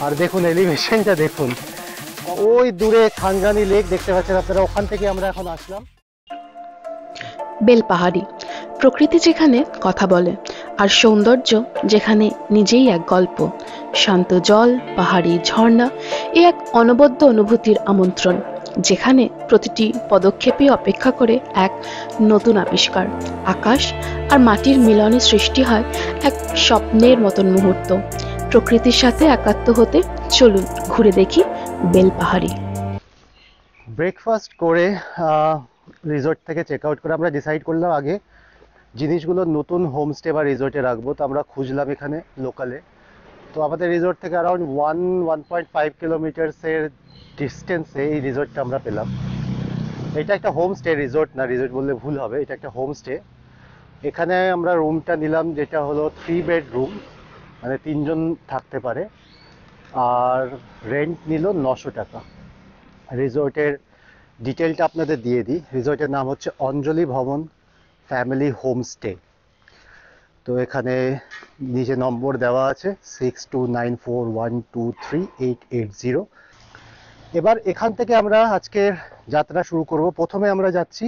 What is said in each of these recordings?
আর দেখুন এলিভেশনটা দেখুন, ওই দূরে খানজানি লেক দেখতে পাচ্ছেন আপনারা, ওখান থেকে আমরা এখন আসলাম। বেলপাহাড়ি, প্রকৃতি যেখানে কথা বলে আর সৌন্দর্য যেখানে নিজেই এক গল্প। শান্ত জল, পাহাড়ি ঝর্ণা, এ এক অনবদ্য অনুভূতির আমন্ত্রণ, যেখানে প্রতিটি পদক্ষেপে অপেক্ষা করে এক নতুন আবিষ্কার। আকাশ আর মাটির মিলনে সৃষ্টি হয় এক স্বপ্নের মতন মুহূর্ত। প্রকৃতির সাথে একাত্ম হতে চলুন ঘুরে দেখি বেলপাহাড়ি। ব্রেকফাস্ট করে রিসোর্ট থেকে চেক আউট করে আমরা ডিসাইড করলাম আগে জিনিসগুলো নতুন হোমস্টে বা রিসোর্টে রাখবো। তো আমরা খুঁজলাম এখানে লোকালে। তো আমাদের রিসোর্ট থেকে অ্যারাউন্ড 1.5 কিলোমিটার্সের ডিস্টেন্সে এই রিসোর্টটা আমরা পেলাম। এটা একটা হোমস্টে, রিসোর্ট না, রিসোর্ট বললে ভুল হবে, এটা একটা হোমস্টে। এখানে আমরা রুমটা নিলাম যেটা হলো 3 বেড রুম, মানে 3 জন থাকতে পারে। আর রেন্ট নিল 900 টাকা। রিসোর্টের ডিটেলটা আপনাদের দিয়ে দিই। রিসোর্টের নাম হচ্ছে অঞ্জলি ভবন ফ্যামিলি হোমস্টে। তো এখানে নিচে নম্বর দেওয়া আছে 6294123880। এবার এখান থেকে আমরা আজকের যাত্রা শুরু করব। প্রথমে আমরা যাচ্ছি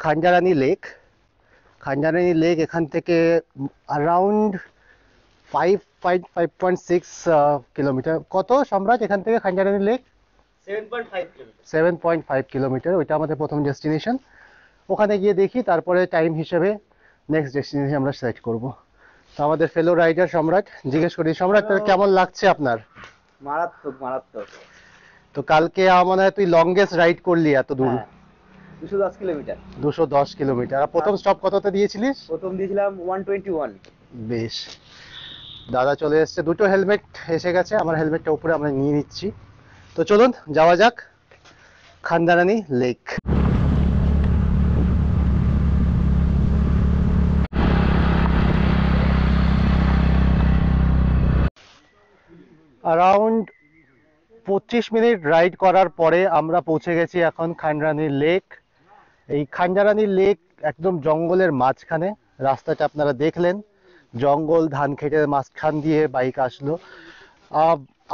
খানজারানি লেক। খানজারানি লেক এখান থেকে অ্যারাউন্ড 5.6 কিলোমিটার। কত সম্রাট এখান থেকে খানজারানি লেক? 7.5 কিলোমিটার। ওইটা আমাদের প্রথম ডেস্টিনেশন। ওখানে গিয়ে দেখি, তারপরে টাইম হিসেবে নেক্সট ডেস্টিনেশন আমরা সিলেক্ট করব। তো আমাদের ফেলো রাইডার সম্রাট, জিজ্ঞেস করি সম্রাট তোর কেমন লাগছে আপনার? মারাত্মক মারাত্মক। তো কালকে আমার মনে হয় তুই লংগেস্ট রাইড করলি এত দূর। 210 কিলোমিটার। 210 কিলোমিটার। আর প্রথম স্টপ কততে দিয়েছিলিস? প্রথম দিয়েছিলাম 121। বেশ, দাদা চলে এসছে, দুটো হেলমেট এসে গেছে, আমার হেলমেটটা উপরে আমরা নিয়ে নিচ্ছি। তো চলুন যাওয়া যাক খানজারানি লেক। অ্যারাউন্ড 25 মিনিট রাইড করার পরে আমরা পৌঁছে গেছি এখন খানজারানি লেক। এই খানজারানি লেক একদম জঙ্গলের মাঝখানে। রাস্তাটা আপনারা দেখলেন, জঙ্গল, ধান খেতের মাঝখান দিয়ে বাইক আসলো।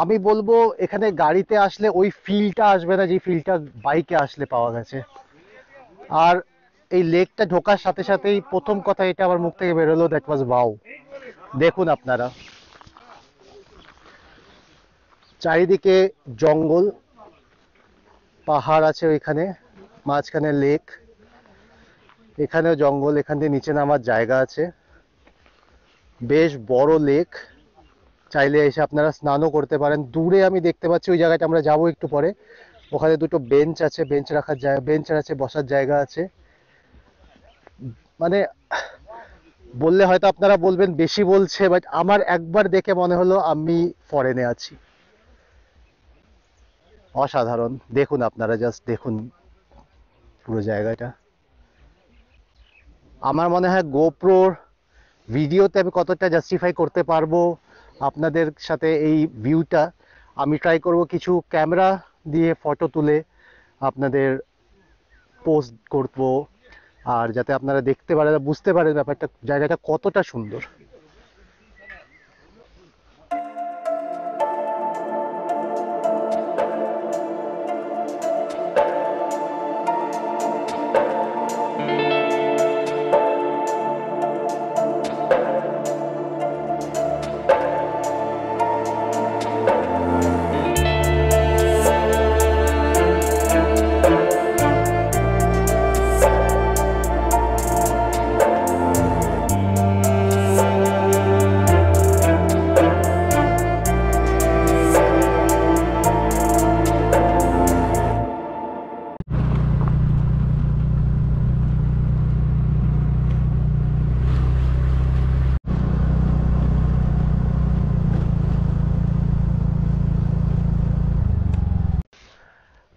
আমি বলবো এখানে গাড়িতে আসলে ওই ফিলটা আসবে না যে ফিলটা বাইকে আসলে পাওয়া গেছে। আর এই লেকটা ঢোকার সাথে সাথেই প্রথম কথা এটা আমার মুখ থেকে বেরোলো, দ্যাট ওয়াজ ওয়াও। দেখুন আপনারা, চারিদিকে জঙ্গল, পাহাড় আছে ওইখানে, মাঝখানে লেক, এখানেও জঙ্গল, এখান দিয়ে নিচে নামার জায়গা আছে। বেশ বড় লেক, চাইলে এসে আপনারা স্নানও করতে পারেন। দূরে আমি দেখতে পাচ্ছি ওই জায়গাটা আমরা যাবো একটু পরে, ওখানে দুটো বেঞ্চ আছে, বেঞ্চ রাখার জায়গা, বেঞ্চ আছে, বসার জায়গা আছে। মানে বললে হয়তো আপনারা বলবেন বেশি বলছে, বাট আমার একবার দেখে মনে হলো আমি ফরেনে আছি। অসাধারণ। দেখুন আপনারা, জাস্ট দেখুন পুরো জায়গাটা। আমার মনে হয় গোপ্রোর ভিডিওতে আমি কতটা জাস্টিফাই করতে পারবো আপনাদের সাথে এই ভিউটা। আমি ট্রাই করব কিছু ক্যামেরা দিয়ে ফটো তুলে আপনাদের পোস্ট করব, আর যাতে আপনারা দেখতে পারেন, বুঝতে পারেন ব্যাপারটা, জায়গাটা কতটা সুন্দর।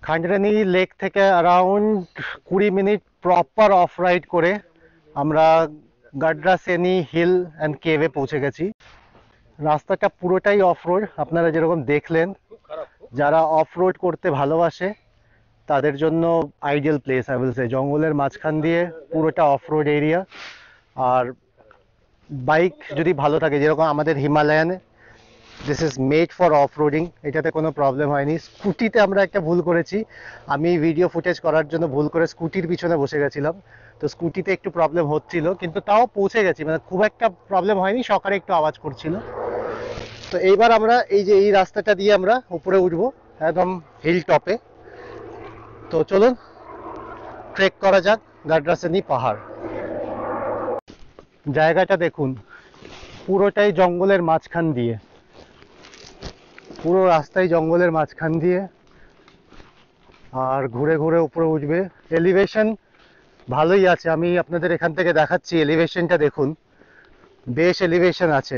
খানজারানি লেক থেকে around 20 minute proper of ride করে আমরা গাডরাসেনি হিল অ্যান্ড কেভে পৌঁছে গেছি। রাস্তাটা পুরোটাই অফ রোড, আপনারা যেরকম দেখলেন। যারা অফ রোড করতে ভালোবাসে তাদের জন্য ideal place, I will say. জঙ্গলের মাঝখান দিয়ে পুরোটা অফ রোড এরিয়া। আর বাইক যদি ভালো থাকে, যেরকম আমাদের Himalayan this is made for off roading, এটাতে কোনো প্রবলেম হয়নি। স্কুটিতে আমরা একটা ভুল করেছি, আমি ভিডিও ফুটেজ করার জন্য ভুল করে স্কুটির পিছনে বসে গেছিলাম, তো স্কুটিতে একটু প্রবলেম হচ্ছিল, কিন্তু তাও পৌঁছে গেছি, মানে খুব একটা প্রবলেম হয়নি, সকালে একটু আওয়াজ করছিল। তো এইবার আমরা এই যে এই রাস্তাটা দিয়ে আমরা উপরে উঠবো একদম হিল টপে। তো চলুন ট্রেক করা যাক গাডরাসেনি পাহাড়। জায়গাটা দেখুন, পুরোটাই জঙ্গলের মাঝখান দিয়ে, পুরো রাস্তায় জঙ্গলের মাঝখান দিয়ে, আর ঘুরে ঘুরে উপরে উঠবে। এলিভেশন ভালোই আছে, আমি আপনাদের এখান থেকে দেখাচ্ছি, এলিভেশনটা দেখুন, বেশ এলিভেশন আছে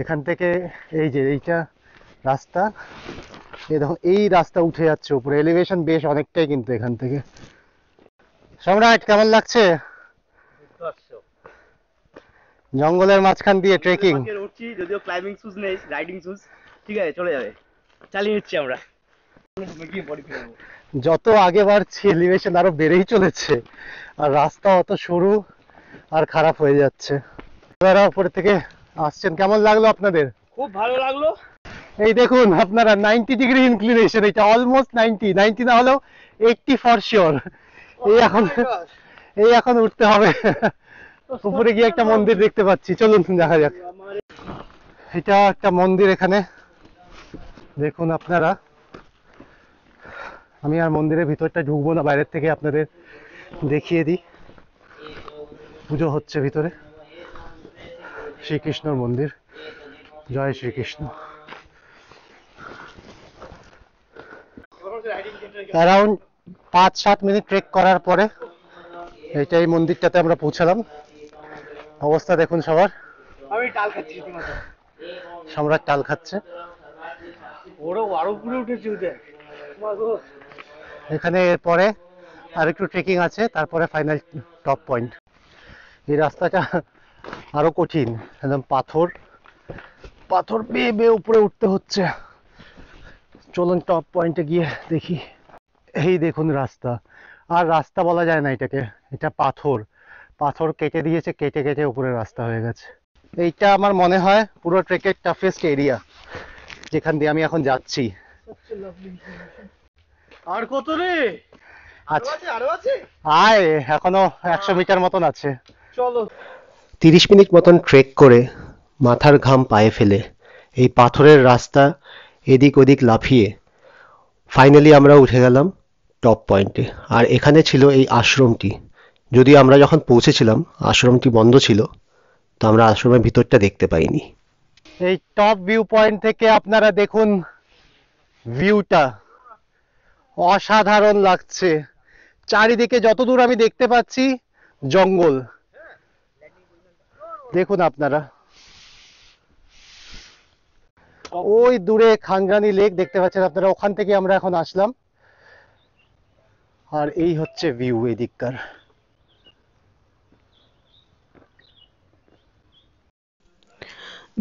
এখান থেকে। এই যে এইটা রাস্তা, এই দেখো এই রাস্তা উঠে যাচ্ছে উপরে, এলিভেশন বেশ অনেকটাই কিন্তু এখান থেকে। সম্রাট, কেমন লাগছে জঙ্গলের মাঝখান দিয়ে ট্রেকিং? উঠছি, যদিও ক্লাইম্বিং শুজ নেই, রাইডিং শুজ, ঠিক আছে চলে যাবে, চালিয়ে নিচ্ছি আমরা। যত আগে বাড়ছি এলিভেশন আরো বেড়েই চলেছে, আর রাস্তা অত সরু আর খারাপ হয়ে যাচ্ছে। আপনারা উপরে থেকে আসছেন, কেমন লাগলো আপনাদের? খুব ভালো লাগলো। এই দেখুন আপনারা 90 ডিগ্রি ইনক্লিনেশন, এটা অলমোস্ট 90 না হলেও 80 ফর শিওর। এই এখন উঠতে হবে, উপরে গিয়ে একটা মন্দির দেখতে পাচ্ছি, চলুন দেখা যাক। এটা একটা মন্দির এখানে দেখুন আপনারা, আমি আর মন্দিরের ভিতরটা ঢুকবো না, বাইরের থেকে আপনাদের দেখিয়ে দিই। পুজো হচ্ছে ভিতরে, শ্রীকৃষ্ণর মন্দির, জয় শ্রীকৃষ্ণ। অ্যারাউন্ড 5-7 মিনিট ট্রেক করার পরে এই মন্দিরটাতে আমরা পৌঁছালাম। অবস্থা দেখুন সবার, আমি টাল খাচ্ছি রীতিমতো। সম্রাট টাল খাচ্ছে। ওরও আরো উপরে উঠেছি উঠে। এখানে এরপরে আর একটু ট্রেকিং আছে, তারপরে ফাইনাল টপ পয়েন্ট। এই রাস্তাটা আরো কঠিন, একদম পাথর পাথর বেয়ে বেয়ে উপরে উঠতে হচ্ছে। চলুন টপ পয়েন্টে গিয়ে দেখি। এই দেখুন রাস্তা, আর রাস্তা বলা যায় না এটাকে, এটা পাথর, পাথর কেটে দিয়েছে, কেটে কেটে উপরে রাস্তা হয়ে গেছে। এইটা আমার মনে হয় পুরো ট্রেকের টাফেস্ট এরিয়া, যেখান দিয়ে আমি এখন যাচ্ছি। আর কত রে? আচ্ছা, আরো আছে? আয় এখনো 100 মিটার মতন আছে। চলো। 30 মিনিট মতন ট্রেক করে, মাথার ঘাম পায়ে ফেলে, এই পাথরের রাস্তা এদিক ওদিক লাফিয়ে ফাইনালি আমরা উঠে গেলাম টপ পয়েন্টে। আর এখানে ছিল এই আশ্রমটি, যদিও আমরা যখন পৌঁছেছিলাম আশ্রমটি বন্ধ ছিল, তো আমরা আশ্রমের ভিতরটা দেখতে পাইনি। এই টপ ভিউ পয়েন্ট থেকে আপনারা দেখুন ভিউটা, অসাধারণ লাগছে। চারিদিকে যতদূর আমি দেখতে পাচ্ছি জঙ্গল, দেখুন আপনারা। ওই দূরে খাঙ্গানি লেক দেখতে পাচ্ছেন আপনারা, ওখান থেকে আমরা এখন আসলাম, আর এই হচ্ছে ভিউ এদিককার।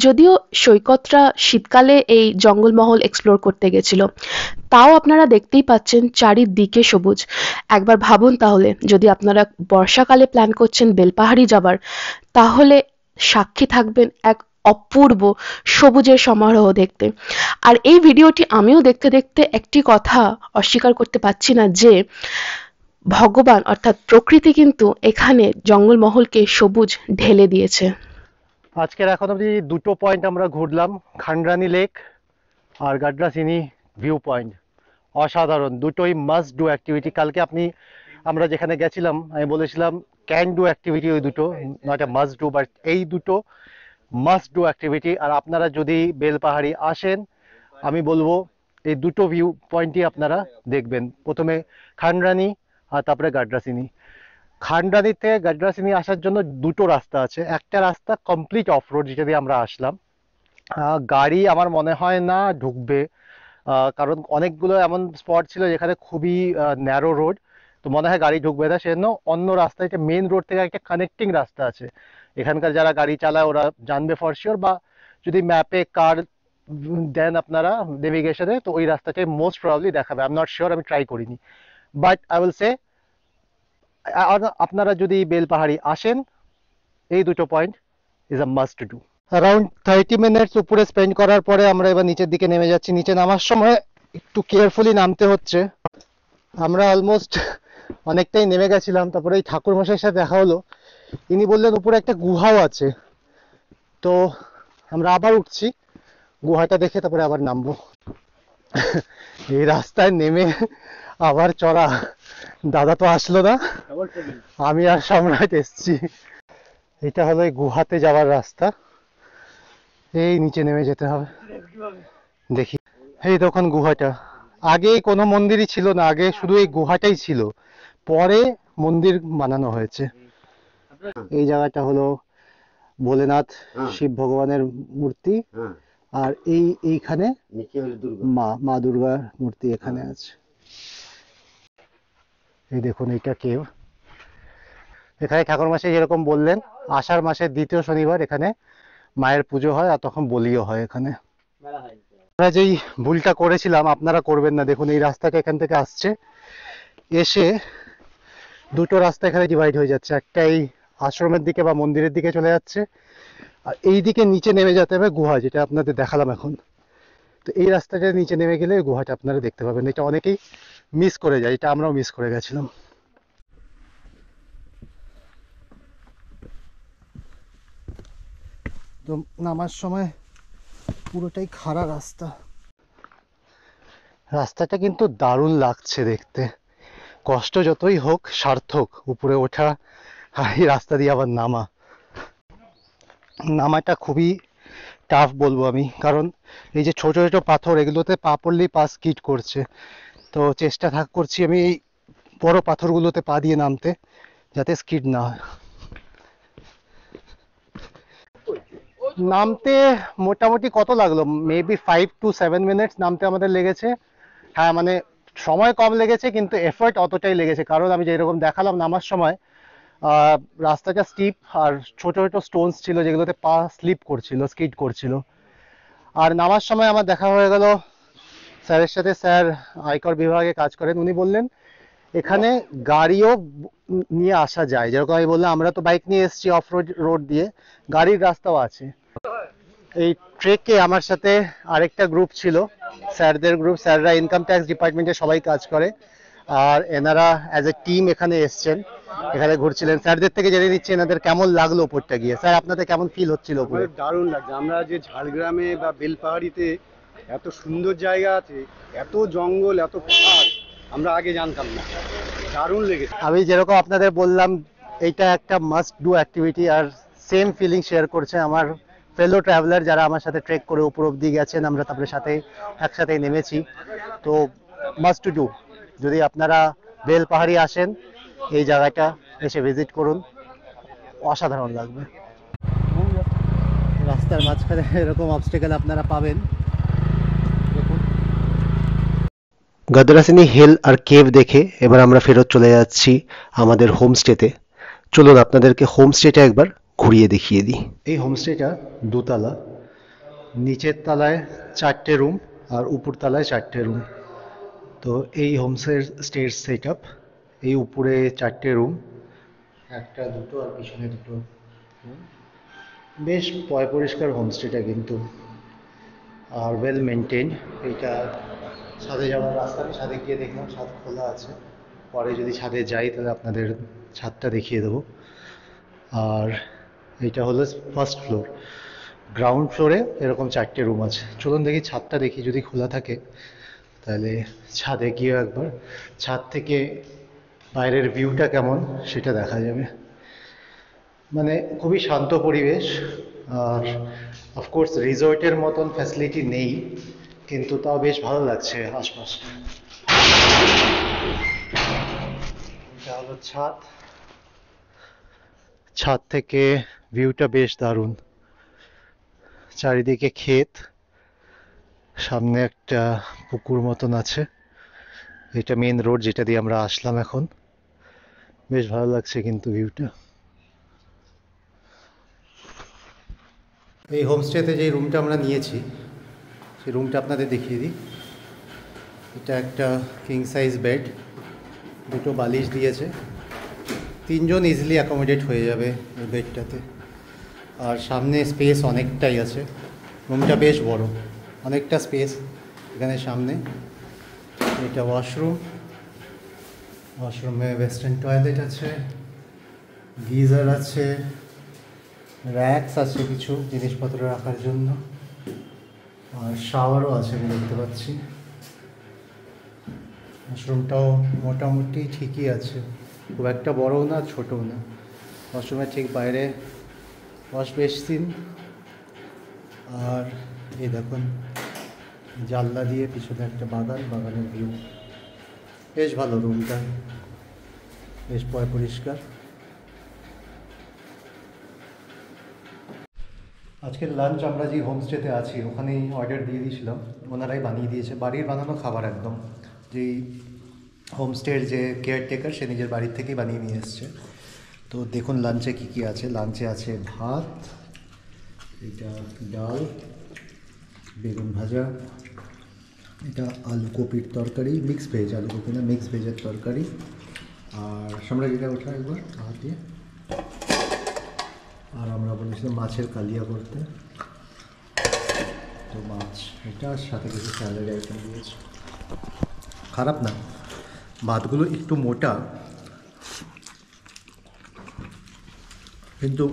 যদিও সৈকতরা শীতকালে এই জঙ্গলমহল এক্সপ্লোর করতে গেছিল, তাও আপনারা দেখতেই পাচ্ছেন চারিদিকে সবুজ। একবার ভাবুন তাহলে, যদি আপনারা বর্ষাকালে প্ল্যান করছেন বেলপাহাড়ি যাবার, তাহলে সাক্ষী থাকবেন এক অপূর্ব সবুজের সমারোহ দেখতে। আর এই ভিডিওটি আমিও দেখতে দেখতে একটি কথা অস্বীকার করতে পারছি না, যে ভগবান অর্থাৎ প্রকৃতি কিন্তু এখানে জঙ্গলমহলকে সবুজ ঢেলে দিয়েছে। আজকের এখন অবধি দুটো পয়েন্ট আমরা ঘুরলাম, খান্ডরানি লেক আর গাডরাসিনি ভিউ পয়েন্ট। অসাধারণ, দুটোই মাস্ট ডু অ্যাক্টিভিটি। কালকে আমরা যেখানে গেছিলাম আমি বলেছিলাম ক্যান ডু অ্যাক্টিভিটি, ওই দুটো not a must do, but এই দুটো মাস্ট ডু অ্যাক্টিভিটি। আর আপনারা যদি বেলপাহাড়ি আসেন, আমি বলবো এই দুটো ভিউ পয়েন্টই আপনারা দেখবেন, প্রথমে খান্ডরানি আর তারপরে গাডরাসিনি। খান্ডরানি থেকে গাডরাসিনি আসার জন্য দুটো রাস্তা আছে, একটা রাস্তা কমপ্লিট অফ রোড, যেটা দিয়ে আমরা আসলাম। গাড়ি আমার মনে হয় না ঢুকবে, কারণ অনেকগুলো এমন স্পট ছিল যেখানে খুবই ন্যারো রোড, তো মনে হয় গাড়ি ঢুকবে না। সেজন্য অন্য রাস্তা, এটা মেন রোড থেকে একটা কানেক্টিং রাস্তা আছে, এখানকার যারা গাড়ি চালায় ওরা জানবে ফর শিওর, বা যদি ম্যাপে কার দেন আপনারা নেভিগেশনে, তো ওই রাস্তাটাই মোস্ট প্রবাবলি দেখাবে। আই এম নট শিওর, আমি ট্রাই করিনি, বাট আই উইল সে আপনারা যদি বেলপাহাড়ি আসেন, এই দুটো point is a must do. Around 30 minutes উপরে স্পেন্ড করার পরে আমরা এবার নিচের দিকে নেমে যাচ্ছি। নিচে নামার সময় একটু কেয়ারফুলি নামতে হচ্ছে। আমরা অলমোস্ট অনেকটাই নেমে গেছিলাম, তারপরে এই ঠাকুর মশাইয়ের সাথে দেখা হলো। ইনি বললেন উপরে একটা গুহাও আছে, তো আমরা আবার উঠছি, গুহাটা দেখে তারপরে আবার নামবো। এই রাস্তায় নেমে আবার চড়া, দাদা তো আসলো না, আমি আর সম্রাট এসছি। এটা হলো এই গুহাতে যাওয়ার রাস্তা, এই নিচে নেমে যেতে হবে। দেখি, এই তখন গুহাটা, আগে কোনো মন্দিরই ছিল না, আগে শুধু এই গুহাটাই ছিল, পরে মন্দির বানানো হয়েছে। এই জায়গাটা হলো ভোলেনাথ শিব ভগবানের মূর্তি, আর এইখানে মা দুর্গার মূর্তি এখানে আছে। এই দেখুন, এইটা কেউ, এখানে ঠাকুরমশাই যেরকম বললেন আষাঢ় মাসের দ্বিতীয় শনিবার এখানে মায়ের পুজো হয়, আর তখন বলিও হয় এখানে। আমরা যেই ভুলটা করেছিলাম আপনারা করবেন না। দেখুন এই রাস্তাটা এখান থেকে আসছে, এসে দুটো রাস্তা এখানে ডিভাইড হয়ে যাচ্ছে, একটা এই আশ্রমের দিকে বা মন্দিরের দিকে চলে যাচ্ছে, আর এই দিকে নিচে নেমে যেতে হবে গুহা, যেটা আপনাদের দেখালাম এখন। তো এই রাস্তাটা নিচে নেমে গেলে গুহাটা আপনারা দেখতে পাবেন। এটা অনেকেই মিস করে যায়, এটা আমরাও মিস করে গেছিলাম। তো নামার সময় পুরোটাই খাড়া রাস্তা, রাস্তাটা কিন্তু দারুণ লাগছে দেখতে, কষ্ট যতই হোক সার্থক উপরে ওঠা আর এই রাস্তা দিয়ে আবার নামাটা খুবই টাফ বলবো আমি, কারণ এই যে ছোট ছোট পাথর, এগুলোতে পা পড়লেই পা স্কিড করছে। তো চেষ্টা করছি আমি এই বড় পাথরগুলোতে পা দিয়ে নামতে, যাতে স্কিড না হয়। নামতে মোটামুটি কত লাগলো, মেবি 5 to 7 মিনিটস নামতে আমাদের লেগেছে। হ্যাঁ মানে সময় কম লেগেছে, কিন্তু এফর্ট অতটাই লেগেছে, কারণ আমি যেরকম দেখালাম নামার সময় রাস্তাটা স্টিপ আর ছোট ছোট স্টোনস ছিল যেগুলোতে পা স্লিপ করছিল, স্কিড করছিল। আর নামার সময় আমার দেখা হয়ে গেল স্যারের সাথে, স্যার আয়কর বিভাগে কাজ করেন, উনি বললেন এখানে গাড়িও নিয়ে আসা যায়, যেরকম আমি বললাম আমরা তো বাইক নিয়ে এসেছি অফ রোড দিয়ে, গাড়ির রাস্তাও আছে। এই ট্রেকে আমার সাথে আরেকটা গ্রুপ ছিল, স্যারদের গ্রুপ, স্যাররা ইনকাম ট্যাক্স ডিপার্টমেন্টে সবাই কাজ করে, আর এনারা অ্যাজ এ টিম এখানে এসছেন, এখানে ঘুরছিলেন। স্যারদের থেকে জেনে নিচ্ছি এনাদের কেমন লাগলো উপরটা গিয়ে। স্যার আপনাদের কেমন ফিল হচ্ছিল উপরে? দারুণ লাগছে। আমরা যে ঝাড়গ্রামে বা বেলপাহাড়িতে এত সুন্দর জায়গা আছে, এত জঙ্গল, এত পাহাড়, আমরা আগে জানতাম না, দারুণ লেগেছে। আমি যেরকম আপনাদের বললাম এইটা একটা মাস্ট ডু অ্যাক্টিভিটি, আর সেম ফিলিং শেয়ার করছে আমার ফেলো ট্রাভেলার যারা আমার সাথে ট্রেক করে উপর অব্দি গেছেন, আমরা তারপরে একসাথে নেমেছি। তো মাস্ট ডু, যদি আপনারা বেলপাহাড়ি আসেন এই জায়গাটা এসে ভিজিট করুন, অসাধারণ লাগবে। রাস্তার মাঝখানে এরকম অবস্টেকেল আপনারা পাবেন। গাদরাসিনী হিল আর কেভ দেখে এবার আমরা ফেরত চলে যাচ্ছি আমাদের হোমস্টেতে। চলুন আপনাদেরকে হোমস্টেটা একবার ঘুরিয়ে দেখিয়ে দিই। এই হোমস্টেটা দোতলা, নিচের তলায় 4টে রুম আর উপর তলায় 4টে রুম। তো এই হোমস্টের সেট আপ, এই উপরে 4টে রুম, একটা দুটো আর পিছনে দুটো রুম। বেশ পরিষ্কার হোমস্টেটা কিন্তু, আর ওয়েল মেনটেন। এইটা ছাদে যাওয়ার রাস্তা, আমি ছাদে গিয়ে দেখলাম ছাদ খোলা আছে, পরে যদি ছাদে যাই তাহলে আপনাদের ছাদটা দেখিয়ে দেবো। আর এইটা হলো ফার্স্ট ফ্লোর, গ্রাউন্ড ফ্লোরে এরকম 4টে রুম আছে। চলুন দেখি ছাদটা দেখি, যদি খোলা থাকে তাহলে ছাদে গিয়ে একবার ছাদ থেকে বাইরের ভিউটা কেমন সেটা দেখা যাবে। মানে খুবই শান্ত পরিবেশ, আর অফকোর্স রিসর্টের মতন ফ্যাসিলিটি নেই, কিন্তু তাও বেশ ভালো লাগছে আশপাশটা। এটা হলো ছাদ, ছাদ থেকে ভিউটা বেশ দারুণ, চারিদিকে ক্ষেত, সামনে একটা পুকুর মতন আছে, এটা মেন রোড যেটা দিয়ে আমরা আসলাম এখন। বেশ ভালো লাগছে কিন্তু ভিউটা। এই হোমস্টেতে যে রুমটা আমরা নিয়েছি সেই রুমটা আপনাদের দেখিয়ে দিই। এটা একটা কিং সাইজ বেড, দুটো বালিশ দিয়েছে, 3জন ইজিলি অ্যাকোমোডেট হয়ে যাবে এই বেডটাতে। আর সামনে স্পেস অনেকটাই আছে, রুমটা বেশ বড়, অনেকটা স্পেস এখানে সামনে। এটা ওয়াশরুম, ওয়াশরুমে ওয়েস্টার্ন টয়লেট আছে, গিজার আছে, র্যাকস আছে কিছু জিনিসপত্র রাখার জন্য, আর শাওয়ারও আছে আমি দেখতে পাচ্ছি। ওয়াশরুমটাও মোটামুটি ঠিকই আছে, খুব একটা বড়ও না ছোটও না। ওয়াশরুমের ঠিক বাইরে ওয়াশ বেসিন, আর এই দেখুন জানলা দিয়ে পিছনে একটা বাগান, বাগানের ভিউ বেশ ভালো, রুমটা বেশ পরিষ্কার। আজকের লাঞ্চ আমরা যে হোমস্টেতে আছি ওখানেই অর্ডার দিয়ে দিয়েছিলাম, ওনারাই বানিয়ে দিয়েছে, বাড়ির বানানো খাবার একদম। যেই হোমস্টের যে কেয়ারটেকার সে নিজের বাড়ির থেকেই বানিয়ে নিয়ে এসছে। তো দেখুন লাঞ্চে কী কী আছে। লাঞ্চে আছে ভাত, এটা ডাল, বেগুন ভাজা, এটা আলু কপির তরকারি, মিক্স ভেজ, আলু কপি না মিক্স ভেজের তরকারি, আর আমরা যেটা ওঠা একবার হাত দিয়ে, আর আমরা বলেছিলাম মাছের কালিয়া করতে, তো মাছ এটার সাথে কিছু স্যালাড আইটেম দিয়েছে। খারাপ না, ভাতগুলো একটু মোটা কিন্তু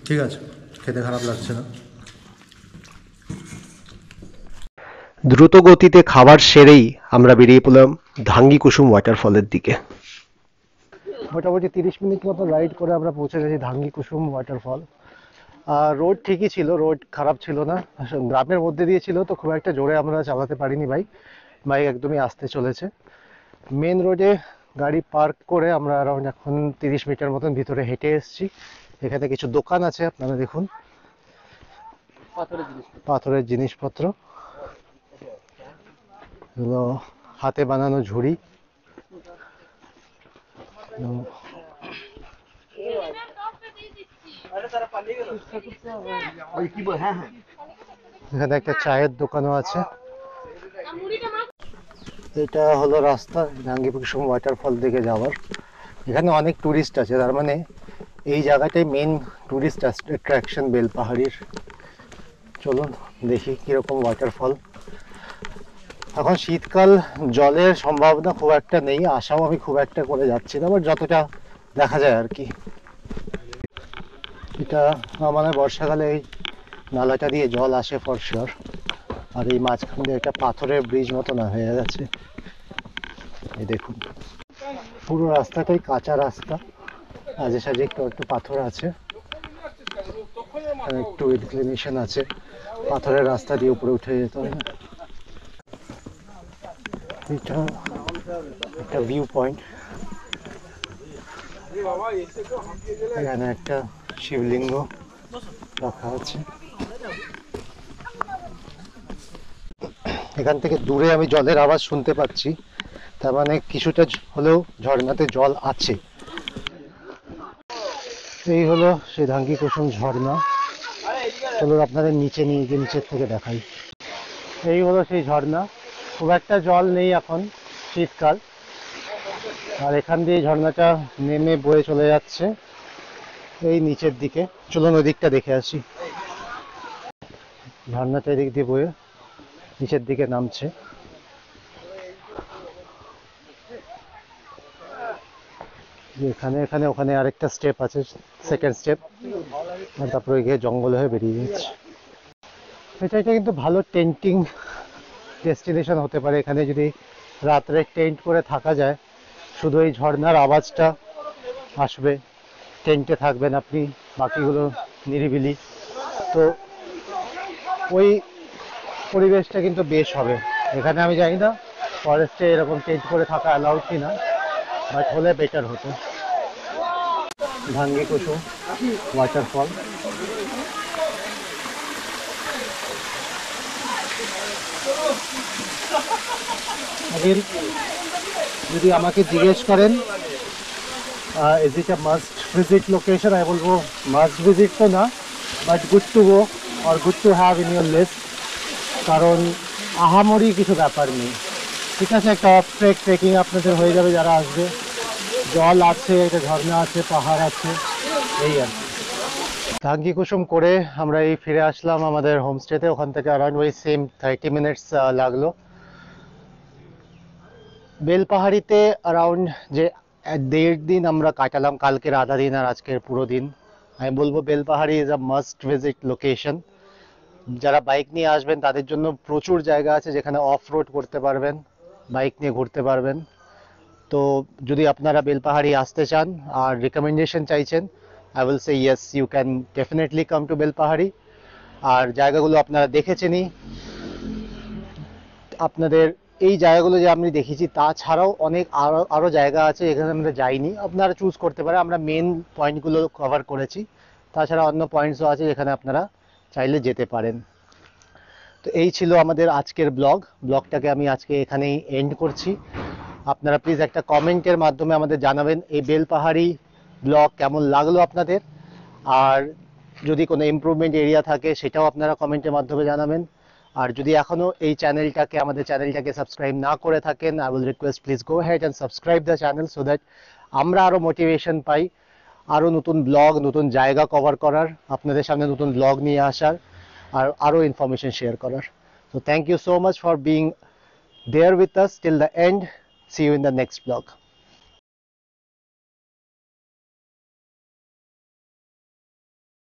ঠিক আছে, খেতে খারাপ লাগছে না। দ্রুত গতিতে খাবার সেরেই আমরা বেরিয়ে পড়লাম ধাঙ্গি কুসুম ওয়াটারফলের দিকে। মোটামুটি 30 মিনিট মতো রাইড করে আমরা পৌঁছে গেছি ধাঙ্গি কুসুম ওয়াটারফল। রোড ঠিকই ছিল, রোড খারাপ ছিল না, গ্রামের মধ্যে দিয়ে ছিল, তো খুব একটা জোরে আমরা চালাতে পারিনি বাইক একদমই আস্তে চলেছে। মেন রোডে গাড়ি পার্ক করে আমরা অ্যারাউন্ড এখন 30 মিটার মতন ভিতরে হেঁটে এসেছি। এখানে কিছু দোকান আছে, আপনারা দেখুন, পাথরের জিনিসপত্র, এগুলো হাতে বানানো ঝুড়ি, এখানে একটা চায়ের দোকানও আছে। এটা হলো রাস্তা ধাঙ্গি কুসুম ওয়াটারফল দিকে যাওয়ার। এখানে অনেক টুরিস্ট আছে, তার মানে এই জায়গাটাই মেন টুরিস্ট অ্যাট্রাকশন বেলপাহাড়ির। চলুন দেখি কিরকম ওয়াটারফল। এখন শীতকাল, জলের সম্ভাবনা খুব একটা নেই, আশাও আমি খুব একটা করে যাচ্ছি না, বাট যতটা দেখা যায় আর কি। এটা মানে বর্ষাকালে এই নালাটা দিয়ে জল আসে ফর শিওর। আর এই মাঝখান দিয়ে একটা পাথরের ব্রিজ মতো না হয়ে গেছে, এই দেখুন পুরো রাস্তাটাই কাঁচা রাস্তা, মাঝে সাঝে একটু পাথর আছে, একটু ইনক্লিনেশন আছে, পাথরের রাস্তা দিয়ে উপরে উঠে যেতে হবে। এটা একটা ভিউ পয়েন্ট, এখানে একটা শিবলিঙ্গ রাখা আছে। এখান থেকে দূরে আমি জলের আওয়াজ শুনতে পাচ্ছি, তার মানে কিছুটা হলেও ঝর্ণাতে জল আছে। এই হলো সেই ধাঙ্গি কুসুম ঝর্ণা। চলুন আপনাদের নিচে নিয়ে গিয়ে নিচের থেকে দেখাই। এই হলো সেই ঝর্ণা, খুব একটা জল নেই এখন, শীতকাল, আর এখান দিয়ে ঝর্ণাটা নেমে বয়ে চলে যাচ্ছে এই নিচের দিকে। চলুন ওই দিকটা দেখে আসি। ঝর্ণাটা এদিক দিয়ে বয়ে নিচের দিকে নামছে। এখানে এখানে ওখানে আরেকটা স্টেপ আছে, সেকেন্ড স্টেপ, আর তারপরে গিয়ে জঙ্গল হয়ে বেরিয়ে যাচ্ছে। এটা কিন্তু ভালো টেন্টিং ডেস্টিনেশন হতে পারে। এখানে যদি রাত্রে টেন্ট করে থাকা যায়, শুধু এই ঝর্ণার আওয়াজটা আসবে, টেন্টে থাকবেন আপনি, বাকিগুলো নিরিবিলি, তো ওই পরিবেশটা কিন্তু বেশ হবে। এখানে আমি জানি না ফরেস্টে এরকম টেন্ট করে থাকা অ্যালাউড কিনা, বাট হলে বেটার হতো। ধাঙ্গি কুসুম ওয়াটারফল। আগের যদি আমাকে জিজ্ঞেস করেন is it a must visit location, আমি বলবো মাস্ট ভিজিট তো না, but good to go or good to have in your list, কারণ আহামরি কিছু ব্যাপার নেই। ঠিক আছে, একটা অফ ট্রেকিং আপনাদের হয়ে যাবে যারা আসবে, জল আছে, একটা ঝর্ণা আছে, পাহাড় আছে, এই আর কি। টাঙ্কি কুসুম করে আমরা এই ফিরে আসলাম আমাদের হোমস্টেতে। ওখান থেকে অ্যারাউন্ড ওই সেম 30 মিনিটস লাগলো। বেলপাহাড়িতে অ্যারাউন্ড যে 1.5 দিন আমরা কাটালাম, কালকের আধা দিন আর আজকের পুরো দিন। আমি বলবো Belpahari is a must visit location. যারা বাইক নিয়ে আসবেন তাদের জন্য প্রচুর জায়গা আছে যেখানে অফ রোড করতে পারবেন, বাইক নিয়ে ঘুরতে পারবেন। তো যদি আপনারা বেলপাহাড়ি আসতে চান আর রিকমেন্ডেশন চাইছেন, I will say yes, you can definitely come to Belpahari. আর জায়গাগুলো আপনারা দেখেছেনই। আপনাদের এই জায়গাগুলো যে আমি দেখেছি তাছাড়াও অনেক আরো জায়গা আছে এখানে আমরা যাইনি, আপনারা চুজ করতে পারেন। আমরা মেন পয়েন্টগুলো কভার করেছি, তাছাড়া অন্য পয়েন্টসও আছে যেখানে আপনারা চাইলে যেতে পারেন। তো এই ছিল আমাদের আজকের ব্লগটাকে আমি আজকে এখানেই এন্ড করছি। আপনারা প্লিজ একটা কমেন্টের মাধ্যমে আমাদের জানাবেন এই বেলপাহাড়ি ব্লগ কেমন লাগলো আপনাদের। আর যদি কোনো ইমপ্রুভমেন্ট এরিয়া থাকে সেটাও আপনারা কমেন্টের মাধ্যমে জানাবেন। আর যদি এখনো এই আমাদের চ্যানেলটাকে সাবস্ক্রাইব না করে থাকেন, I will request please go head and subscribe the channel, so that আমরা আরো মোটিভেশন পাই আরো নতুন ব্লগ, নতুন জায়গা কভার করার, আপনাদের সামনে নতুন ব্লগ নিয়ে আসার, আর আরো ইনফরমেশন শেয়ার করার। So thank you so much for being there with us till the end. See you in the next vlog.